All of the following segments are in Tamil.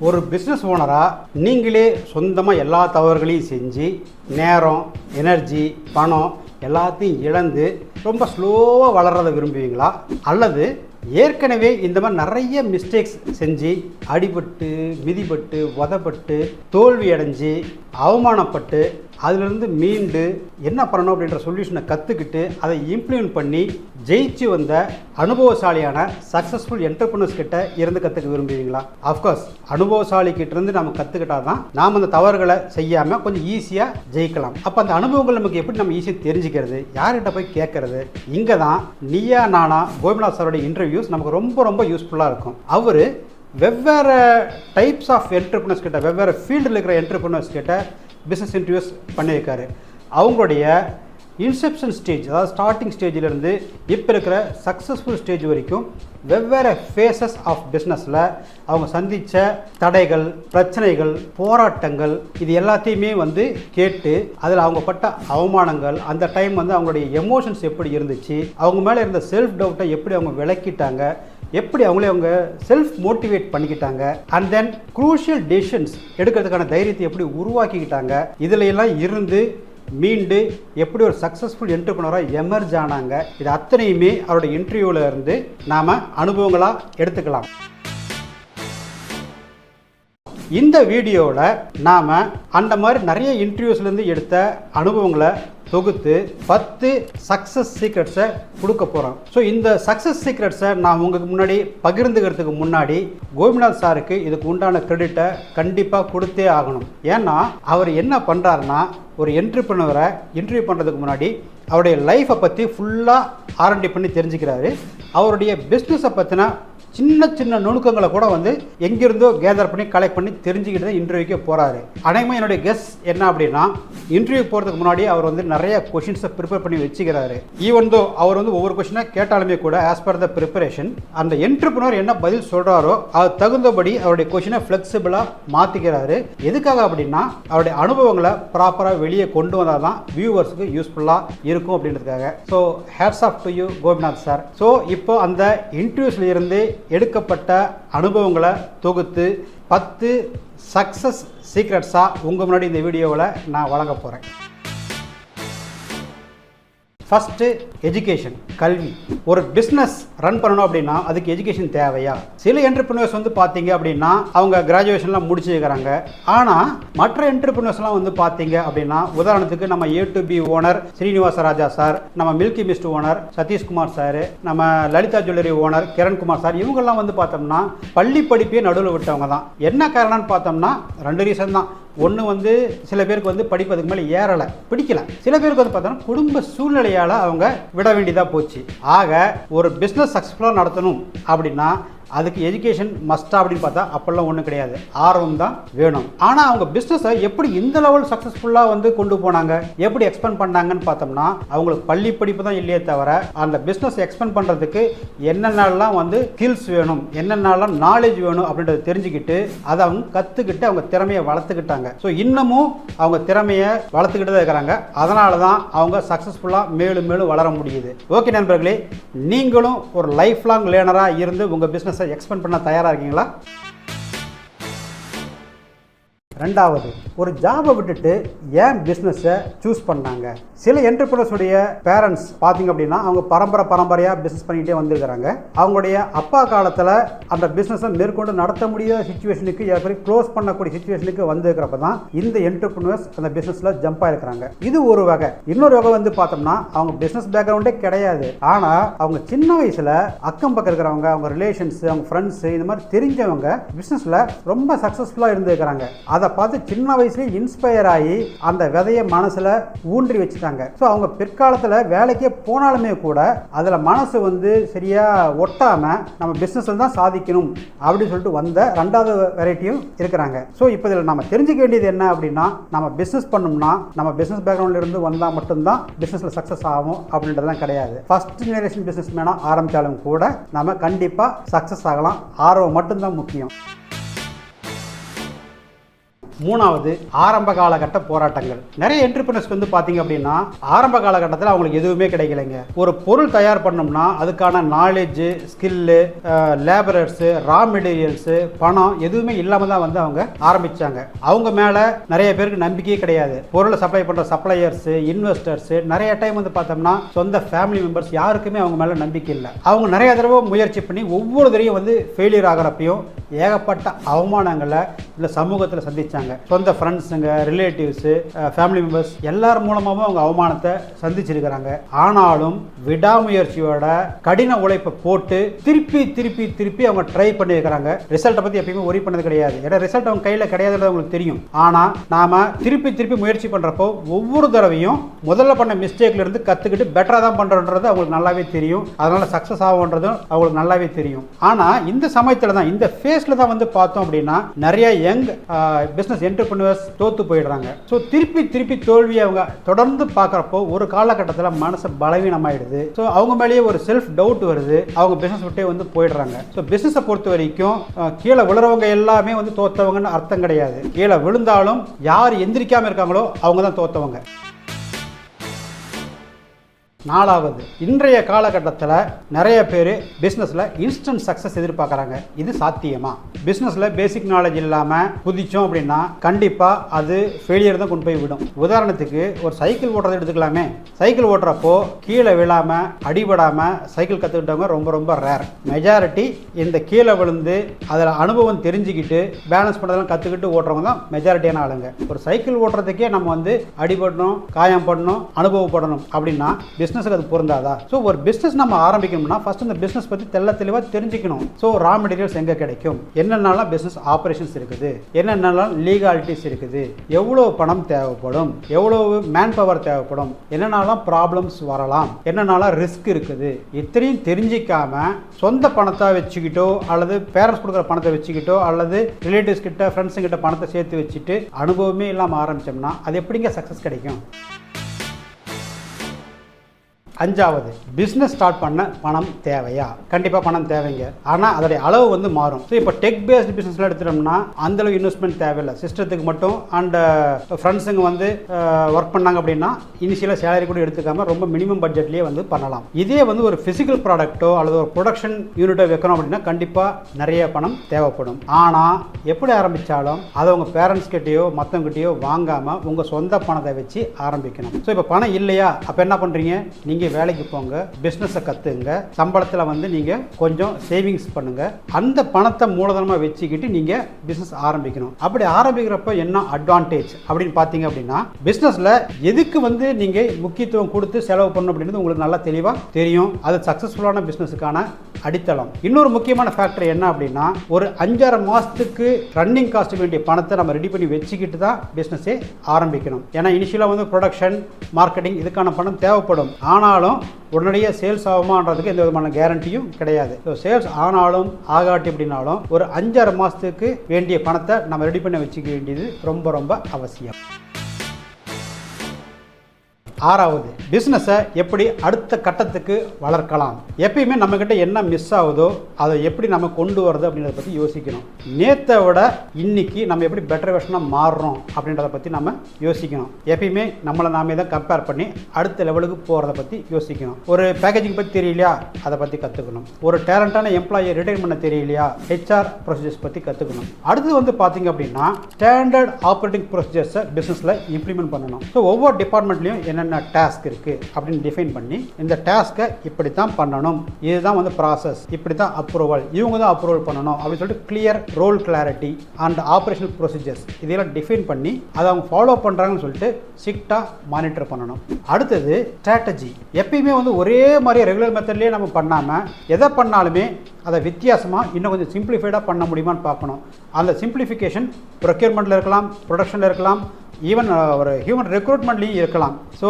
ஒரு பிஸ்னஸ் ஓனராக நீங்களே சொந்தமாக எல்லா தவறுகளையும் செஞ்சு நேரம், எனர்ஜி, பணம் எல்லாத்தையும் இழந்து ரொம்ப ஸ்லோவாக வளர்றதை விரும்புவீங்களா? அல்லது ஏற்கனவே இந்த மாதிரி நிறைய மிஸ்டேக்ஸ் செஞ்சு அடிபட்டு, மிதிப்பட்டு, உதப்பட்டு, தோல்வி அடைஞ்சு, அவமானப்பட்டு அதிலிருந்து மீண்டு என்ன பண்ணணும் அப்படின்ற சொல்யூஷனை கற்றுக்கிட்டு அதை இம்ப்ளிமெண்ட் பண்ணி ஜெயிச்சு வந்த அனுபவசாலியான சக்ஸஸ்ஃபுல் என்டர்பிரனர்ஸ் கிட்ட இருந்து கற்றுக்க விரும்புவீங்களா? அஃப்கோர்ஸ் அனுபவசாலி கிட்ட இருந்து நம்ம கற்றுக்கிட்டா தான் நாம் அந்த தவறுகளை செய்யாமல் கொஞ்சம் ஈஸியாக ஜெயிக்கலாம். அப்போ அந்த அனுபவங்கள் நமக்கு எப்படி நம்ம ஈஸியாக தெரிஞ்சுக்கிறது, யார்கிட்ட போய் கேட்கறது? இங்கே தான் நீயா நானா கோபிநாத் சாரோட இன்டர்வியூஸ் நமக்கு ரொம்ப ரொம்ப யூஸ்ஃபுல்லாக இருக்கும். அவர் வெவ்வேறு டைப்ஸ் ஆஃப் என்டர்பிரனர்ஸ் கிட்ட, வெவ்வேறு ஃபீல்டில் இருக்கிற என்டர்பிரனர்ஸ் கிட்ட பிஸ்னஸ் இன்டர்வியூஸ் பண்ணியிருக்காரு. அவங்களுடைய இன்செப்ஷன் ஸ்டேஜ், அதாவது ஸ்டார்டிங் ஸ்டேஜிலிருந்து இப்போ இருக்கிற சக்ஸஸ்ஃபுல் ஸ்டேஜ் வரைக்கும் வெவ்வேறு ஃபேஸஸ் ஆஃப் பிஸ்னஸில் அவங்க சந்தித்த தடைகள், பிரச்சனைகள், போராட்டங்கள் இது எல்லாத்தையுமே கேட்டு அதில் அவங்க பட்ட அவமானங்கள், அந்த டைம் அவங்களுடைய எமோஷன்ஸ் எப்படி இருந்துச்சு, அவங்க மேலே இருந்த செல்ஃப் டவுட்டை எப்படி அவங்க விளக்கிட்டாங்க, எப்படி அவங்க செல்ஃப் மோட்டிவேட் பண்ணிக்கிட்டாங்க, அண்ட் தென் குரூஷியல் டெசிஷன்ஸ் எடுக்கிறதுக்கான தைரியத்தை எப்படி உருவாக்கிக்கிட்டாங்க, இதில் எல்லாம் இருந்து மீண்டு எப்படி ஒரு சக்ஸஸ்ஃபுல் என்டர்பிரனராக எமர்ஜ் ஆனாங்க. இது அத்தனையுமே அவருடைய இன்டர்வியூவில் இருந்து நாம் அனுபவங்களாக எடுத்துக்கலாம். இந்த வீடியோவில் நாம் அந்த மாதிரி நிறைய இன்டர்வியூஸ்லேருந்து எடுத்த அனுபவங்களை தொகுத்து 10 சக்ஸஸ் சீக்ரெட்ஸை கொடுக்க போகிறோம். ஸோ இந்த சக்ஸஸ் சீக்ரெட்ஸை நான் உங்களுக்கு முன்னாடி பகிர்ந்துக்கிறதுக்கு முன்னாடி கோபிநாத் சாருக்கு இதுக்கு உண்டான கிரெடிட்டை கண்டிப்பாக கொடுத்தே ஆகணும். ஏன்னா அவர் என்ன பண்ணுறாருன்னா, ஒரு என்டர்பிரனரை இன்டர்வியூ பண்ணுறதுக்கு முன்னாடி அவருடைய லைஃப்பை பற்றி ஃபுல்லாக ஆர்என்டி பண்ணி தெரிஞ்சுக்கிறாரு. அவருடைய பிஸ்னஸை பற்றின சின்ன சின்ன நுணுக்கங்களை கூட எங்கிருந்தோ கேதர் பண்ணி கலெக்ட் பண்ணி தெரிஞ்சுக்கிட்டு தான் இன்டர்வியூக்கே போகிறாரு. அநேகமாக என்னுடைய கெஸ் என்ன அப்படின்னா, இன்டர்வியூ போகிறதுக்கு முன்னாடி அவர் நிறைய கொஷின்ஸை ப்ரிப்பேர் பண்ணி வச்சுக்கிறாரு. ஈவன் தோ அவர் ஒவ்வொரு கொஷினாக கேட்டாலுமே கூட ஆஸ் பர் த ப்ரிப்பரேஷன் அந்த என்டர்பிரனர் என்ன பதில் சொல்கிறாரோ அது தகுந்தபடி அவருடைய கொஷினை ஃப்ளெக்சிபிளாக மாற்றிக்கிறாரு. எதுக்காக அப்படின்னா, அவருடைய அனுபவங்களை ப்ராப்பராக வெளியே கொண்டு வந்தால் தான் வியூவர்ஸுக்கு யூஸ்ஃபுல்லாக இருக்கும் அப்படின்றதுக்காக. So hats off to you Gopinath sir. So இப்போ அந்த இன்டர்வியூஸில் இருந்து எடுக்கப்பட்ட அனுபவங்களை தொகுத்து 10 சக்ஸஸ் சீக்ரெட்ஸாக உங்கள் முன்னாடி இந்த வீடியோவில் நான் வழங்க போகிறேன். ஃபஸ்ட்டு எஜுகேஷன், கல்வி. ஒரு பிஸ்னஸ் ரன் பண்ணணும் அப்படின்னா அதுக்கு எஜுகேஷன் தேவையா? சில என்டர்பிரினர்ஸ் பார்த்தீங்க அப்படின்னா அவங்க கிராஜுவேஷன்லாம் முடிச்சிருக்கிறாங்க. ஆனால் மற்ற என்டர்பிரினர்ஸ்லாம் பார்த்தீங்க அப்படின்னா, உதாரணத்துக்கு நம்ம A2B owner Srinivasa Raja sir, நம்ம milky mist owner Satishkumar sir, நம்ம Lalitha jewellery owner Kirankumar sir, இவங்கெல்லாம் பார்த்தோம்னா பள்ளி படிப்பே நடுவில் விட்டவங்க தான். என்ன காரணம்னு பார்த்தோம்னா 2 ரீசன் தான். ஒன்று சில பேருக்கு படிப்பு அதுக்கு மேலே ஏறலை, பிடிக்கல. சில பேருக்கு பார்த்தோம்னா குடும்ப சூழ்நிலையால் அவங்க விட வேண்டியதாக போச்சு. ஆக ஒரு பிஸ்னஸ் சக்ஸஸ்ஃபுல்லாக நடத்தணும் அப்படின்னா அதுக்கு எஜுகேஷன் மஸ்டா அப்படின்னு பார்த்தா அப்பெல்லாம் ஒன்றும் கிடையாது, ஆர்வம் தான் வேணும். ஆனால் அவங்க பிஸ்னஸை எப்படி இந்த லெவல் சக்ஸஸ்ஃபுல்லாக கொண்டு போனாங்க, எப்படி எக்ஸ்பெண்ட் பண்ணாங்கன்னு பார்த்தோம்னா, அவங்களுக்கு பள்ளி படிப்பு தான் இல்லையே தவிர அந்த பிஸ்னஸ் எக்ஸ்பெண்ட் பண்ணுறதுக்கு என்னென்னலாம் ஸ்கில்ஸ் வேணும், என்னென்னலாம் நாலேஜ் வேணும் அப்படின்றத தெரிஞ்சுக்கிட்டு அதை அவங்க கற்றுக்கிட்டு அவங்க திறமையை வளர்த்துக்கிட்டாங்க. ஸோ இன்னமும் அவங்க திறமையை வளர்த்துக்கிட்டு தான் இருக்கிறாங்க. அதனால தான் அவங்க சக்ஸஸ்ஃபுல்லாக மேலும் மேலும் வளர முடியுது. ஓகே நண்பர்களே, நீங்களும் ஒரு லைஃப் லாங் லேர்னராக இருந்து உங்கள் பிஸ்னஸ் எக்ஸ்பெண்ட் பண்ண தயாரா இருக்கீங்களா? ரெண்டாவது, ஒரு ஜாபை விட்டுட்டு ஏன் பிஸ்னஸை சூஸ் பண்ணாங்க? சில என்டர்பிரனர்ஸுடைய பேரண்ட்ஸ் பார்த்தீங்க அப்படின்னா அவங்க பரம்பரையாக பிஸ்னஸ் பண்ணிக்கிட்டே வந்திருக்கிறாங்க. அவங்களுடைய அப்பா காலத்தில் அந்த பிஸ்னஸை மேற்கொண்டு நடத்த முடியாத சுச்சுவேஷனுக்கு, க்ளோஸ் பண்ணக்கூடிய சுச்சுவேஷனுக்கு வந்திருக்கிறப்ப தான் இந்த என்டர்பிரனர்ஸ் அந்த பிஸ்னஸில் ஜம்ப் ஆகிருக்கிறாங்க. இது ஒரு வகை. இன்னொரு வகை பார்த்தோம்னா அவங்க பிஸ்னஸ் பேக்ரவுண்டே கிடையாது. ஆனால் அவங்க சின்ன வயசில் அக்கம் பக்கம் இருக்கிறவங்க, அவங்க ரிலேஷன்ஸ், அவங்க ஃப்ரெண்ட்ஸ், இந்த மாதிரி தெரிஞ்சவங்க பிஸ்னஸில் ரொம்ப சக்ஸஸ்ஃபுல்லாக இருந்திருக்கிறாங்க. அதை பார்த்து சின்ன வயசுலேயே இன்ஸ்பயர் ஆகி அந்த விதையை மனசில் ஊன்றி வச்சுட்டாங்க. ஸோ அவங்க பிற்காலத்தில் வேலைக்கே போனாலுமே கூட அதில் மனசு சரியா ஒட்டாம நம்ம பிஸ்னஸில் தான் சாதிக்கணும் அப்படின்னு சொல்லிட்டு வந்த 2வது வெரைட்டியும் இருக்கிறாங்க. ஸோ இப்போ இதில் நம்ம தெரிஞ்சுக்க வேண்டியது என்ன அப்படின்னா, நம்ம பிஸ்னஸ் பண்ணோம்னா நம்ம பிஸ்னஸ் பேக்ரவுண்ட்ல இருந்து வந்தால் மட்டும்தான் பிஸ்னஸில் சக்ஸஸ் ஆகும் அப்படின்றதுலாம் கிடையாது. ஃபர்ஸ்ட் ஜெனரேஷன் பிஸ்னஸ் மேனாக ஆரம்பித்தாலும் கூட நம்ம கண்டிப்பாக சக்ஸஸ் ஆகலாம். ஆர்வம் மட்டும்தான் முக்கியம். மூணாவது ஆரம்ப காலகட்ட போராட்டங்கள். நிறைய என்டர்பிரினர்ஸ்க்கு வந்து பார்த்தீங்க அப்படின்னா ஆரம்ப காலகட்டத்தில் அவங்களுக்கு எதுவுமே கிடைக்கலைங்க. ஒரு பொருள் தயார் பண்ணோம்னா அதுக்கான knowledge, skill, labourers, raw materials, பணம் எதுவுமே இல்லாமல் தான் வந்து அவங்க ஆரம்பிச்சாங்க. அவங்க மேலே நிறைய பேருக்கு நம்பிக்கையே கிடையாது. பொருளை சப்ளை பண்ணுற சப்ளையர்ஸ், இன்வெஸ்டர்ஸ் நிறைய டைம் வந்து பார்த்தோம்னா சொந்த ஃபேமிலி மெம்பர்ஸ் யாருக்குமே அவங்க மேலே நம்பிக்கை இல்லை. அவங்க நிறைய தடவை முயற்சி பண்ணி ஒவ்வொரு தடையும் வந்து ஃபெயிலியர் ஆகிறப்பையும் ஏகப்பட்ட அவமானங்களை இந்த சமூகத்தில் சந்திச்சாங்க. சொந்த ஃப்ரெண்ட்ஸுங்க, ரிலேட்டிவ்ஸு, ஃபேமிலி மெம்பர்ஸ் எல்லார் மூலமாகவும் அவங்க அவமானத்தை சந்திச்சிருக்கிறாங்க. ஆனாலும் விடாமுயற்சியோட கடின உழைப்பை போட்டு திருப்பி திருப்பி திருப்பி அவங்க ட்ரை பண்ணியிருக்கிறாங்க. ரிசல்ட்டை பற்றி எப்பயுமே ஒரி பண்ணது கிடையாது. ஏன்னா ரிசல்ட் அவங்க கையில் கிடையாதுன்றது அவங்களுக்கு தெரியும். ஆனால் நாம திருப்பி திருப்பி முயற்சி பண்ணுறப்போ ஒவ்வொரு தடவையும் முதல்ல பண்ண மிஸ்டேக்ல இருந்து கற்றுக்கிட்டு பெட்டராக தான் பண்ணுறன்றது அவங்களுக்கு நல்லாவே தெரியும். அதனால சக்ஸஸ் ஆகுன்றதும் அவங்களுக்கு நல்லாவே தெரியும். ஆனால் இந்த சமயத்தில் தான், இந்த ஃபேஸில் தான் வந்து பார்த்தோம் அப்படின்னா நிறைய யங் பிஸ்னஸ் என்டர்பிரினர்ஸ் தோத்து போயிடுறாங்க. ஸோ திருப்பி திருப்பி தோல்வியை அவங்க தொடர்ந்து பார்க்குறப்போ ஒரு காலகட்டத்தில் மனசு பலவீனமாயிடுது. ஸோ அவங்க மேலேயே ஒரு செல்ஃப் டவுட் வருது. அவங்க பிஸ்னஸ் விட்டே வந்து போயிடுறாங்க. ஸோ பிஸ்னஸை பொறுத்த வரைக்கும் கீழே விழுறவங்க எல்லாமே வந்து தோத்தவங்கன்னு அர்த்தம் கிடையாது. கீழே விழுந்தாலும் யார் எந்திரிக்காமல் இருக்காங்களோ அவங்க தான் தோத்தவங்க. நாலாவது, இன்றைய காலகட்டத்தில் நிறைய பேர் பிஸ்னஸில் இன்ஸ்டன்ட் சக்ஸஸ் எதிர்பார்க்குறாங்க. இது சாத்தியமா? பிஸ்னஸில் பேசிக் நாலேஜ் இல்லாமல் குதிச்சோம் அப்படின்னா கண்டிப்பாக அது ஃபெயிலியர் தான் கொண்டு போய் விடும். உதாரணத்துக்கு ஒரு சைக்கிள் ஓட்டுறதை எடுத்துக்கலாமே. சைக்கிள் ஓட்டுறப்போ கீழே விழாமல் அடிபடாமல் சைக்கிள் கற்றுக்கிட்டவங்க ரொம்ப ரொம்ப ரேர். மெஜாரிட்டி இந்த கீழே விழுந்து அதில் அனுபவம் தெரிஞ்சுக்கிட்டு பேலன்ஸ் பண்ணுறதெல்லாம் கற்றுக்கிட்டு ஓட்டுறவங்க தான் மெஜாரிட்டியான ஆளுங்க. ஒரு சைக்கிள் ஓட்டுறதுக்கே நம்ம வந்து அடிபடணும், காயம் பண்ணணும், அனுபவப்படணும் அப்படின்னா பிஸ்னஸுக்கு அது பொருந்தாதா? ஸோ ஒரு பிஸ்னஸ் நம்ம ஆரம்பிக்கணும்னா ஃபர்ஸ்ட் இந்த பிஸ்னஸ் பற்றி தெளிவாக தெரிஞ்சுக்கணும். ஸோ ரா மெட்டீரியல்ஸ் எங்கே கிடைக்கும், என்னென்னலாம் பிஸ்னஸ் ஆப்ரேஷன்ஸ் இருக்குது, என்னென்னலாம் லீகாலிட்டிஸ் இருக்குது, எவ்வளோ பணம் தேவைப்படும், எவ்வளோ மேன் பவர் தேவைப்படும், என்னென்னலாம் ப்ராப்ளம்ஸ் வரலாம், என்னென்னலாம் ரிஸ்க் இருக்குது, இத்தனையும் தெரிஞ்சிக்காம சொந்த பணத்தை வச்சுக்கிட்டோ அல்லது பேரண்ட்ஸ் கொடுக்குற பணத்தை வச்சுக்கிட்டோ அல்லது ரிலேட்டிவ்ஸ் கிட்ட, ஃப்ரெண்ட்ஸு கிட்ட பணத்தை சேர்த்து வச்சுட்டு அனுபவமே இல்லாமல் ஆரம்பிச்சோம்னா அது எப்படிங்க சக்ஸஸ் கிடைக்கும்? அஞ்சாவது, பிஸ்னஸ் ஸ்டார்ட் பண்ண பணம் தேவையா? கண்டிப்பாக பணம் தேவைங்க. ஆனால் அதோடைய அளவு வந்து மாறும். ஸோ இப்போ டெக் பேஸ்டு பிஸ்னஸில் எடுத்துட்டோம்னா அந்தளவு இன்வெஸ்ட்மெண்ட் தேவையில்லை. சிஸ்டத்துக்கு மட்டும் அண்ட் ஃப்ரெண்ட்ஸுங்க வந்து ஒர்க் பண்ணாங்க அப்படின்னா இனிஷியலாக சேலரி கூட எடுத்துக்காமல் ரொம்ப மினிமம் பட்ஜெட்லேயே வந்து பண்ணலாம். இதே வந்து ஒரு ஃபிசிக்கல் ப்ராடக்ட்டோ அல்லது ஒரு ப்ரொடக்ஷன் யூனிட்டோ வைக்கணும் அப்படின்னா கண்டிப்பாக நிறைய பணம் தேவைப்படும். ஆனால் எப்படி ஆரம்பித்தாலும் அதை உங்கள் பேரண்ட்ஸ் கிட்டேயோ மற்றவங்கிட்டேயோ வாங்காமல் உங்கள் சொந்த பணத்தை வச்சு ஆரம்பிக்கணும். ஸோ இப்போ பணம் இல்லையா, அப்போ என்ன பண்ணுறீங்க? நீங்கள் வேலைக்கு போங்க, பிஸ்னஸை கற்றுங்க, சம்பளத்தில் வந்து நீங்கள் கொஞ்சம் சேவிங்ஸ் பண்ணுங்க, அந்த பணத்தை மூலதனமாக வச்சுக்கிட்டு நீங்கள் பிஸ்னஸ் ஆரம்பிக்கணும். அப்படி ஆரம்பிக்கிறப்ப என்ன அட்வான்டேஜ் அப்படின்னு பார்த்தீங்க அப்படின்னா பிஸ்னஸில் எதுக்கு வந்து நீங்கள் முக்கியத்துவம் கொடுத்து செலவு பண்ணணும் அப்படின்றது உங்களுக்கு நல்லா தெளிவாக தெரியும். அது சக்ஸஸ்ஃபுல்லான பிஸ்னஸுக்கான அடித்தளம். இன்னொரு முக்கியமான ஃபேக்டர் என்ன அப்படின்னா ஒரு 5-6 மாதத்துக்கு ரன்னிங் காஸ்ட் வேண்டிய பணத்தை நம்ம ரெடி பண்ணி வச்சுக்கிட்டு தான் பிஸ்னஸே ஆரம்பிக்கணும். ஏன்னா இனிஷியலாக வந்து ப்ரொடக்ஷன், மார்க்கெட்டிங் இதுக்கான பணம் தேவைப்படும். ஆனாலும் உடனடியாக சேல்ஸ் ஆகுமான்றதுக்கு எந்த விதமான கேரண்டியும் கிடையாது. ஸோ சேல்ஸ் ஆனாலும் ஆகாட்டி அப்படின்னாலும் ஒரு 5-6 மாதத்துக்கு வேண்டிய பணத்தை நம்ம ரெடி பண்ணி வச்சுக்க வேண்டியது ரொம்ப ரொம்ப அவசியம். ஆறாவது, பிஸ்னஸை எப்படி அடுத்த கட்டத்துக்கு வளர்க்கலாம். எப்பயுமே நம்மக்கிட்ட என்ன மிஸ் ஆகுதோ அதை எப்படி நம்ம கொண்டு வரது அப்படின்றத பற்றி யோசிக்கணும். நேற்றை விட இன்னைக்கு நம்ம எப்படி பெட்டர் வெர்ஷனாக மாறுறோம் அப்படின்றத பற்றி நம்ம யோசிக்கணும். எப்பயுமே நம்மளை நாமே தான் கம்பேர் பண்ணி அடுத்த லெவலுக்கு போகிறத பற்றி யோசிக்கணும். ஒரு பேக்கேஜிங் பற்றி தெரியலையா, அதை பற்றி கற்றுக்கணும். ஒரு டேலண்டான எம்ப்ளாயை ரிட்டைன் பண்ண தெரியலையா, ஹெச்ஆர் ப்ரொசீஜர்ஸ் பற்றி கற்றுக்கணும். அடுத்து வந்து பார்த்தீங்க அப்படின்னா ஸ்டாண்டர்ட் ஆப்ரேட்டிங் ப்ரொசீஜர்ஸை பிஸ்னஸில் இம்ப்ளிமெண்ட் பண்ணணும். ஸோ ஒவ்வொரு டிபார்ட்மெண்ட்லையும் என்னென்ன டாஸ்க் இருக்கு அப்படின்னு டிஃபைன் பண்ணி இந்த டாஸ்க்கை இப்படி தான் பண்ணணும், இதுதான் வந்து ப்ராசஸ், இப்படி தான் அப்ரூவல், இவங்க தான் அப்ரூவல் பண்ணணும் அப்படின்னு சொல்லிட்டு clear role clarity and operational procedures இதெல்லாம் டிஃபைன் பண்ணி அதை அவங்க ஃபாலோ பண்ணுறாங்கன்னு சொல்லிட்டு ஸ்ட்ரிக்டாக மானிட்டர் பண்ணணும். அடுத்தது ஸ்ட்ராட்டஜி. எப்பயுமே வந்து ஒரே மாதிரி ரெகுலர் மெத்தட்லேயே நம்ம பண்ணாமல் எதை பண்ணாலுமே அதை வித்தியாசமாக இன்னும் கொஞ்சம் சிம்பிளிஃபைடாக பண்ண முடியுமான்னு பார்க்கணும். அந்த சிம்பிளிஃபிகேஷன் ப்ரொக்யூர்மெண்ட்டில் இருக்கலாம், ப்ரொடக்ஷனில் இருக்கலாம், ஈவன் ஒரு ஹியூமன் ரெக்ரூட்மெண்ட்லேயும் இருக்கலாம். ஸோ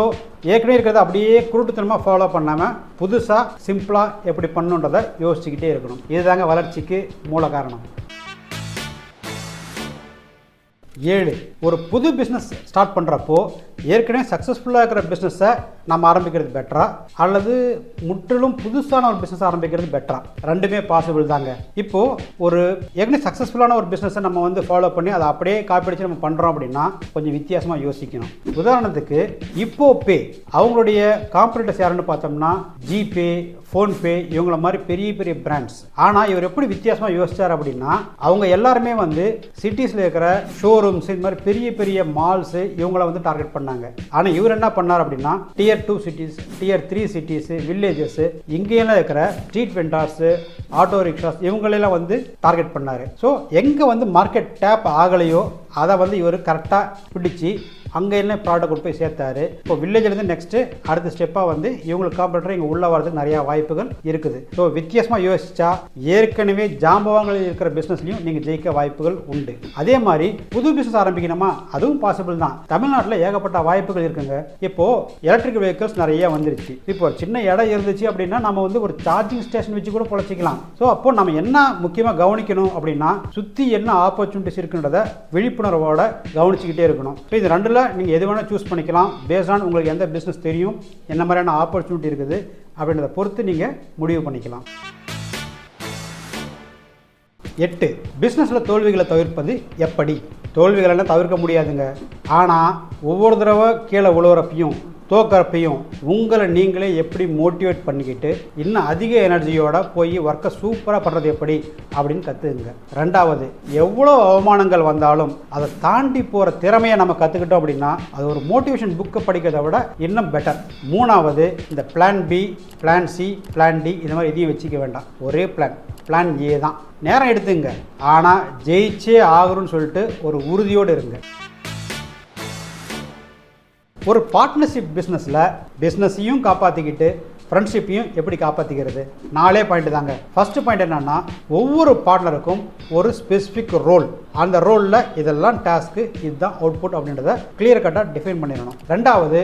ஏற்கனவே இருக்கிறத அப்படியே குருட்டுத்தனமாக ஃபாலோ பண்ணாமல் புதுசாக சிம்பிளாக எப்படி பண்ணணுன்றதை யோசிச்சுக்கிட்டே இருக்கணும். இதுதாங்க வளர்ச்சிக்கு மூல காரணம். 7, ஒரு புது பிஸ்னஸ் ஸ்டார்ட் பண்ணுறப்போ ஏற்கனவே சக்ஸஸ்ஃபுல்லாக இருக்கிற பிஸ்னஸை நம்ம ஆரம்பிக்கிறது பெட்டரா அல்லது முற்றிலும் புதுசான ஒரு பிஸ்னஸ் ஆரம்பிக்கிறது பெட்டரா? ரெண்டுமே பாசிபிள் தாங்க. இப்போது ஒரு ஏற்கனவே சக்ஸஸ்ஃபுல்லான ஒரு பிஸ்னஸை நம்ம வந்து ஃபாலோ பண்ணி அதை அப்படியே காப்பி அடிச்சு நம்ம பண்ணுறோம் அப்படின்னா கொஞ்சம் வித்தியாசமாக யோசிக்கணும். உதாரணத்துக்கு இப்போ பே அவங்களுடைய காம்படிட்டர்ஸ் யாருன்னு பார்த்தோம்னா ஜிபே, ஃபோன்பே இவங்கள மாதிரி பெரிய பெரிய பிராண்ட்ஸ். ஆனால் இவர் எப்படி வித்தியாசமாக யோசிச்சார் அப்படின்னா அவங்க எல்லாருமே வந்து சிட்டிஸில் இருக்கிற ஷோரூம்ஸ் இது மாதிரி பெரிய பெரிய மால்ஸு இவங்கள வந்து டார்கெட் பண்ணாங்க. ஆனால் இவர் என்ன பண்ணார் அப்படின்னா Tier 2 cities, Tier 3 cities, villages இங்கேயெல்லாம் இருக்கிற ஸ்ட்ரீட் வெண்டார்ஸு, ஆட்டோ ரிக்ஷாஸ் இவங்களெல்லாம் வந்து டார்கெட் பண்ணார். ஸோ எங்கே வந்து மார்க்கெட் டேப் ஆகலையோ அதை வந்து இவர் கரெக்டாக பிடிச்சி அங்கே என்ன ப்ராடக்ட் கொண்டு போய் சேர்த்தாரு. இப்போ வில்லேஜ்லேருந்து நெக்ஸ்ட்டு அடுத்த ஸ்டெப்பாக வந்து இவங்களுக்கு காம்படிட்டர் இங்கே உள்ள வரதுக்கு நிறையா வாய்ப்புகள் இருக்குது. ஸோ வித்தியாசமாக யோசிச்சா ஏற்கனவே ஜாம்பவான்களில் இருக்கிற பிஸ்னஸ்லையும் நீங்கள் ஜெயிக்க வாய்ப்புகள் உண்டு. அதே மாதிரி புது பிஸ்னஸ் ஆரம்பிக்கணுமா, அதுவும் பாசிபிள் தான். தமிழ்நாட்டில் ஏகப்பட்ட வாய்ப்புகள் இருக்குங்க. இப்போது எலக்ட்ரிக் வெஹிக்கிள்ஸ் நிறைய வந்துருச்சு. இப்போ ஒரு சின்ன இடம் இருந்துச்சு அப்படின்னா நம்ம வந்து ஒரு சார்ஜிங் ஸ்டேஷன் வச்சு கூட பொழைச்சிக்கலாம். ஸோ அப்போ நம்ம என்ன முக்கியமாக கவனிக்கணும் அப்படின்னா சுற்றி என்ன ஆப்பர்ச்சுனிட்டிஸ் இருக்குன்றதை விழிப்புணர்வோட கவனிச்சுக்கிட்டே இருக்கணும். ஸோ இது ரெண்டில் நீங்கள் எது வேணால் சூஸ் பண்ணிக்கலாம். பேஸ்ட் ஆன் உங்களுக்கு எந்த பிஸ்னஸ் தெரியும், என்ன மாதிரியான ஆப்பர்ச்சுனிட்டி இருக்குது அப்படின்றத பொறுத்து நீங்கள் முடிவு பண்ணிக்கலாம். 8, பிஸ்னஸில் தோல்விகளை தவிர்ப்பது எப்படி? தோல்விகளெல்லாம் தவிர்க்க முடியாதுங்க. ஆனால் ஒவ்வொரு தடவை கீழே உழுவுறப்பையும் தோக்கிறப்பையும் உங்களை நீங்களே எப்படி மோட்டிவேட் பண்ணிக்கிட்டு இன்னும் அதிக எனர்ஜியோட போய் ஒர்க்கை சூப்பராக பண்ணுறது எப்படி அப்படின்னு கற்றுக்குங்க. 2வது, எவ்வளோ அவமானங்கள் வந்தாலும் அதை தாண்டி போகிற திறமையை நம்ம கற்றுக்கிட்டோம் அப்படின்னா அது ஒரு மோட்டிவேஷன் புக்கை படிக்கிறத விட இன்னும் பெட்டர். 3வது, இந்த plan B, plan C, plan D இந்த மாதிரி எதையும் வச்சுக்க வேண்டாம். ஒரே பிளான் ஏ தான். நேரம் எடுத்துங்க, ஆனால் ஜெயிச்சே ஆகணும்னு சொல்லிட்டு ஒரு உறுதியோடு இருங்க. ஒரு பார்ட்னர்ஷிப் பிஸ்னஸையும் காப்பாற்றிக்கிட்டு ஃப்ரெண்ட்ஷிப்பையும் எப்படி காப்பாற்றிக்கிறது? 4 பாயிண்ட் தாங்க. ஃபர்ஸ்ட் பாயிண்ட் என்னன்னா ஒவ்வொரு பார்ட்னருக்கும் ஒரு ஸ்பெசிஃபிக் ரோல். அந்த ரோலில் இதெல்லாம் டாஸ்க்கு, இதுதான் அவுட்புட் அப்படின்றத கிளியர் கட்டாக டிஃபைன் பண்ணிடணும். 2வது,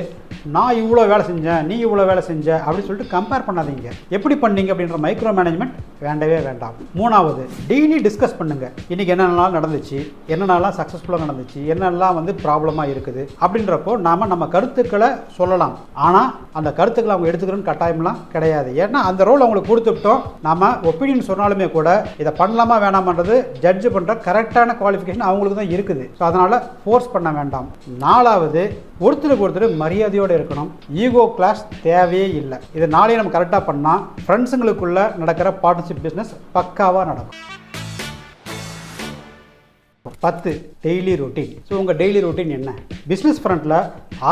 நான் இவ்வளோ வேலை செஞ்சேன், நீ இவ்வளோ வேலை செஞ்ச அப்படின்னு சொல்லிட்டு கம்பேர் பண்ணாதீங்க. எப்படி பண்ணீங்க அப்படின்ற மைக்ரோ மேனேஜ்மெண்ட் வேண்டவே வேண்டாம். 3வது, டெய்லி டிஸ்கஸ் பண்ணுங்க. இன்னைக்கு என்னென்னலாம் நடந்துச்சு, என்னென்னலாம் சக்ஸஸ்ஃபுல்லாக நடந்துச்சு, என்னெல்லாம் வந்து ப்ராப்ளமாக இருக்குது அப்படின்றப்போ நம்ம கருத்துக்களை சொல்லலாம். ஆனால் அந்த கருத்துக்களை அவங்க எடுத்துக்கிறோன்னு கட்டாயம்லாம் கிடையாது. ஏன்னா அந்த ரோல் அவங்களுக்கு கொடுத்துட்டோம். நம்ம ஒப்பீனியன் சொன்னாலுமே கூட இதை பண்ணலாமா வேணாமன்றது ஜட்ஜ் பண்ணுற கரெக்டான குவாலிஃபிகேஷன் அவங்களுக்கு தான் இருக்குது. ஸோ அதனால் ஃபோர்ஸ் பண்ண வேண்டாம். 4வது, ஒருத்தருக்கு ஒருத்தர் மரியாதையோடு இருக்கணும். ஈகோ கிளாஸ் தேவையே இல்லை. இது 4 நம்ம கரெக்டாக பண்ணால் ஃப்ரெண்ட்ஸுங்களுக்குள்ள நடக்கிற பார்ட்னர்ஷிப் பிஸ்னஸ் பக்காவாக நடக்கும். 10, டெய்லி ரொட்டீன். ஸோ உங்கள் டெய்லி ரொட்டீன் என்ன? பிஸ்னஸ் ஃப்ரண்ட்டில்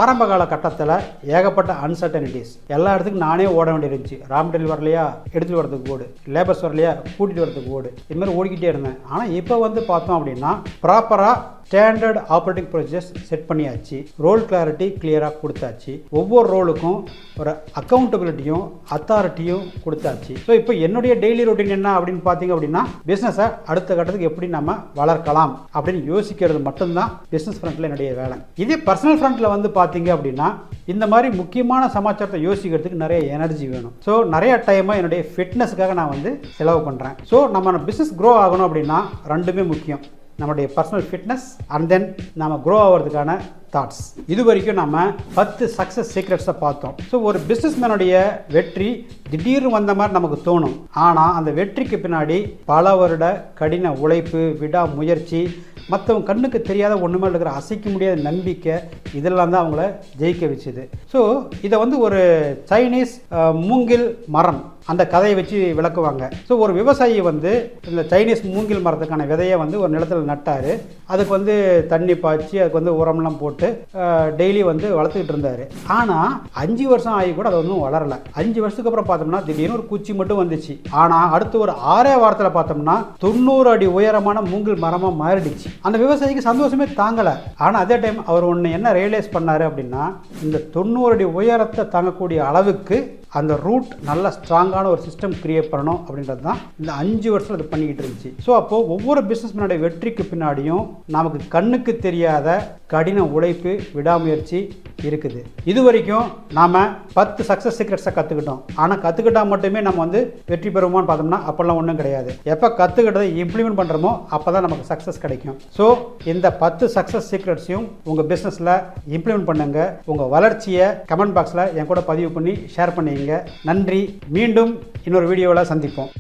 ஆரம்ப கால கட்டத்தில் ஏகப்பட்ட அன்சர்டனிட்டிஸ். எல்லா இடத்துக்கும் நானே ஓட வேண்டியிருந்துச்சு. ரா மெட்டீரியல் வரலையா, எடுத்துகிட்டு வரதுக்கு ஓடு, லேபர்ஸ் வரலையா, கூட்டிகிட்டு வரதுக்கு ஓடு, இதுமாதிரி ஓடிக்கிட்டே இருந்தேன். ஆனால் இப்போ வந்து பார்த்தோம் அப்படின்னா ப்ராப்பராக ஸ்டாண்டர்ட் ஆப்ரேட்டிங் ப்ரொசீஜர்ஸ் செட் பண்ணியாச்சு. ரோல் கிளாரிட்டி கிளியராக கொடுத்தாச்சு. ஒவ்வொரு ரோலுக்கும் ஒரு அக்கௌண்டபிலிட்டியும் அத்தாரிட்டியும் கொடுத்தாச்சு. ஸோ இப்போ என்னுடைய டெய்லி ரொட்டீன் என்ன அப்படின்னு பார்த்தீங்க அப்படின்னா பிஸ்னஸை அடுத்த கட்டத்துக்கு எப்படி நம்ம வளர்க்கலாம் அப்படின்னு யோசிக்கிறது மட்டும்தான் பிஸ்னஸ் ஃப்ரண்ட்டில் என்னுடைய வேலை. இதே பர்சனல் ஃப்ரண்ட்டில் வந்து பார்த்தீங்க அப்படின்னா இந்த மாதிரி முக்கியமான சமாச்சாரத்தை யோசிக்கிறதுக்கு நிறைய எனர்ஜி வேணும். ஸோ நிறைய டைமாக என்னுடைய ஃபிட்னஸுக்காக நான் வந்து செலவு பண்ணுறேன். ஸோ நம்ம பிஸ்னஸ் க்ரோ ஆகணும் அப்படின்னா ரெண்டுமே முக்கியம். நம்முடைய பர்சனல் ஃபிட்னஸ் அண்ட் தென் நம்ம க்ரோ ஆகிறதுக்கான தாட்ஸ். இது வரைக்கும் நம்ம 10 சக்ஸஸ் சீக்ரெட்ஸை பார்த்தோம். ஸோ ஒரு பிஸ்னஸ் மேனுடைய வெற்றி திடீர்னு வந்த மாதிரி நமக்கு தோணும். ஆனால் அந்த வெற்றிக்கு பின்னாடி பல வருட கடின உழைப்பு, விடாமுயற்சி, மற்றவங்க கண்ணுக்கு தெரியாத ஒன்றுமே இருக்கிற அசைக்க முடியாத நம்பிக்கை, இதெல்லாம் தான் அவங்கள ஜெயிக்க வச்சுது. ஸோ இதை வந்து ஒரு சைனீஸ் மூங்கில் மரம் அந்த கதையை வச்சு விளக்குவாங்க. ஸோ ஒரு விவசாயி வந்து இந்த சைனீஸ் மூங்கில் மரத்துக்கான விதையை வந்து ஒரு நிலத்தில் நட்டார். அதுக்கு வந்து தண்ணி பாய்ச்சி அதுக்கு வந்து உரம்லாம் போட்டு டெய்லி வந்து வளர்த்துக்கிட்டு இருந்தார். ஆனால் 5 வருஷம் ஆகி கூட அது ஒன்றும் வளரலை. 5 வருஷத்துக்கு அப்புறம் பார்த்தோம்னா திடீர்னு ஒரு குச்சி மட்டும் வந்துச்சு. ஆனால் அடுத்து ஒரு 6 வாரத்தில் பார்த்தோம்னா 90 அடி உயரமான மூங்கில் மரமாக மாறிடுச்சு. அந்த விவசாயிக்கு சந்தோஷமே தாங்கலை. ஆனால் அதே டைம் அவர் ஒன்று என்ன ரியலைஸ் பண்ணார் அப்படின்னா இந்த 90 அடி உயரத்தை தாங்கக்கூடிய அளவுக்கு அந்த ரூட் நல்ல ஸ்ட்ராங்கான ஒரு சிஸ்டம் கிரியேட் பண்ணணும் அப்படின்றது தான் இந்த 5 வருஷம் அது பண்ணிக்கிட்டு இருந்துச்சு. ஸோ அப்போது ஒவ்வொரு பிஸ்னஸ் மேனுடைய வெற்றிக்கு பின்னாடியும் நமக்கு கண்ணுக்கு தெரியாத கடின உழைப்பு, விடாமுயற்சி, இருக்குது. இது வரைக்கும் நாம் 10 சக்ஸஸ் சீக்ரெட்ஸை கற்றுக்கிட்டோம். ஆனால் கற்றுக்கிட்டால் மட்டுமே நம்ம வந்து வெற்றி பெறுவோமான்னு பார்த்தோம்னா அப்போல்லாம் ஒன்றும் கிடையாது. எப்போ கற்றுக்கிட்டதை இம்ப்ளிமெண்ட் பண்ணுறோமோ அப்போ தான் நமக்கு சக்ஸஸ் கிடைக்கும். ஸோ இந்த 10 சக்ஸஸ் சீக்ரெட்ஸையும் உங்கள் பிஸ்னஸில் இம்ப்ளிமெண்ட் பண்ணுங்கள். உங்கள் வளர்ச்சியை கமெண்ட் பாக்ஸில் என் கூட பதிவு பண்ணி ஷேர் பண்ணிங்க. நன்றி. மீண்டும் இன்னொரு வீடியோவில் சந்திப்போம்.